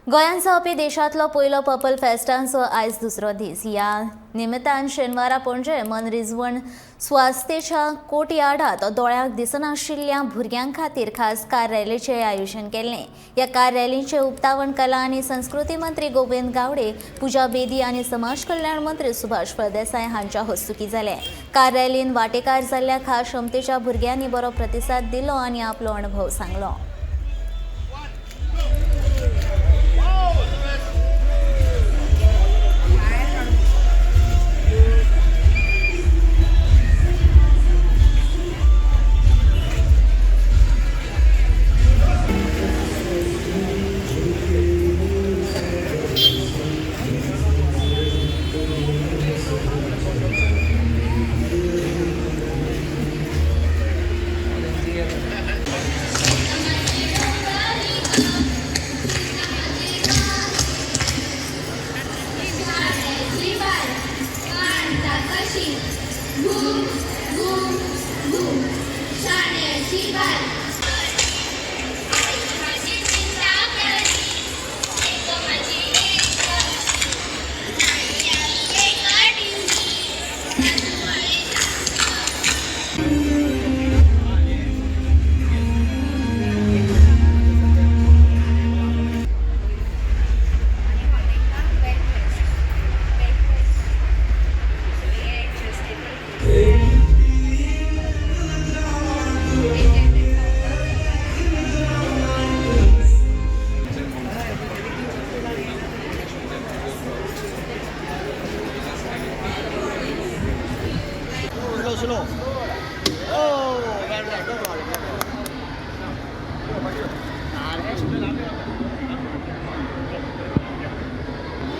गोंयांत जावपी देशांतलो पयलो पर्पल फेस्टांचो आयज दुसरो दीस। ह्या निमतान शेनवारा पणजे मनरिजवण स्वास्थेच्या कोर्ट यार्डात दोळ्याक दिसनाशिल्ल्या भुरग्यां खातीर खास कार रॅलीचें आयोजन केल्लें। ह्या कार रॅलीचें उक्तावण कला आनी संस्कृती मंत्री गोविंद गावडे, पुजा बेदी आनी समाज कल्याण मंत्री सुभाष फळदेसाय हांच्या हस्तुकीं जालें। कार रॅलीन वांटेकार जाल्ल्या खास क्षमतेच्या भुरग्यांनी बरो प्रतिसाद दिलो आनी आपलो अणभव सांगलो।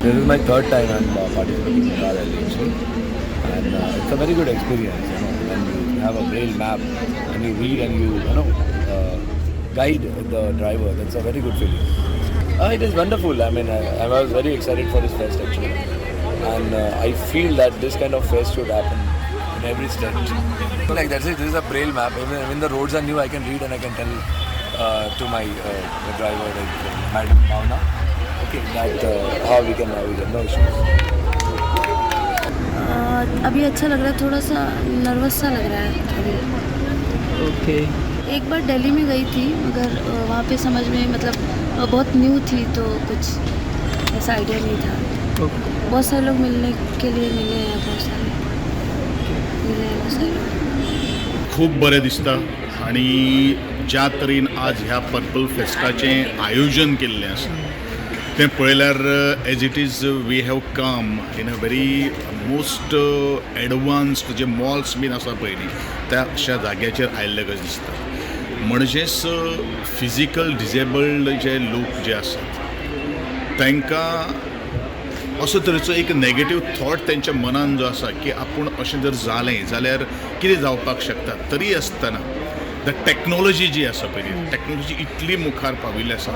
This is my third time I'm participating in car rally actually, and it's a very good experience. When you have a braille map and you read and you guide the driver. That's a very good feeling. It is wonderful. I mean, I was very excited for this fest actually, and I feel that this kind of fest should happen in every state. So like that's it. This is a braille map. Even when the roads are new, I can read and I can tell to my the driver, like Madam Bhavna, okay, that how we can navigate, no issues. अभी अच्छा लग रहा है, थोड़ा सा nervous सा लग रहा है अभी। ओके। एक बार दिल्ली में गई थी, मगर वहाँ पे समझ में मतलब बहुत न्यू थी, तो कुछ ऐसा आइडिया नहीं था। बहुत सारे लोग मिलने के लिए मिले हैं, बहुत सारे मिले हैं, बहुत सारे लोग। खूप बरें दिसता आणि ज्या तरेन आज ह्या पर्पल फेस्टाचें आयोजन केल्लें आसा तें पळयल्यार as it is we have come in a very most advanced जे मॉल्स बीन आसा पळय न्ही त्या अशा जाग्याचेर आयिल्ले कशें दिसता। म्हणजेच फिजिकल डिजेबल्ड जे लोक जे आसात तांकां असो तरेचो एक नेगेटीव थॉट तेंच्या मनान जो आसा की आपूण अशें जर जालें जाल्यार कितें जावपाक शकता, तरी आसतना द टॅक्नोलॉजी जी आसा पळय न्ही, टॅक्नोलॉजी इतली मुखार पाविल्ली आसा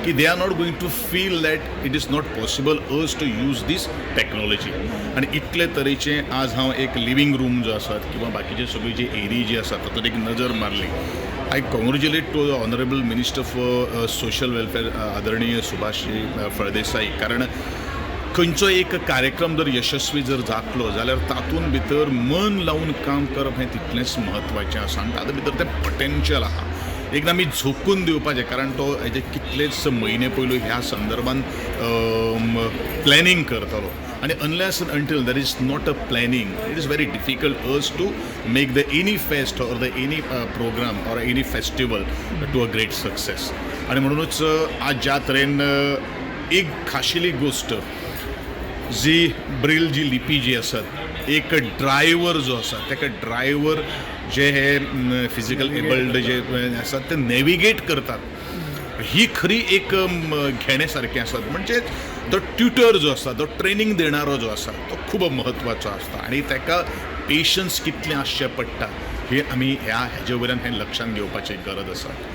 की they are not going to feel that it is not possible us to use these technology. आणि इतले तरेचे आज हांव एक लिव्हिंग रूम जो आसात किंवा बाकीचे सगळी जी एरी जी आसा तातूंत एक नजर मारली। I congratulate to the honourable minister for social welfare आदरणीय सुभाष फळदेसाय, कारण खंयचो एक कार्यक्रम जर यशस्वी जर जातलो जाल्यार तातूंत भितर मन लावून काम करप हें तितलेंच म्हत्वाचें आसा आनी तातूंत भितर तें पोटेन्शियल आहा। एकदा आमी झोकून दिवपाचें, कारण तो हेजे कितलेच म्हयने पयलू ह्या संदर्भान प्लॅनिंग करतालो आनी unless until there is not a planning it is very difficult us to make the any fest or the any programme or any festival to a great success. आनी म्हणूनच आज ज्या तरेन एक खाशेली गोश्ट जी ब्रेल जी लिपी जी आसात, एक ड्रायव्हर जो आसा ताका ड्रायव्हर जे हे फिजिकल एबल्ड जे आसात ते नेविगेट करतात, ही खरी एक घेण्यासारखी आसात। म्हणजे तो ट्युटर जो आसा, तो ट्रेनिंग देणारो जो आसा तो खूब म्हत्वाचो आसता आणि ताका पेशन्स कितलें आसचें पडटा हे आमी हेजे वयल्यान हें लक्षांत घेवपाची गरज आसा।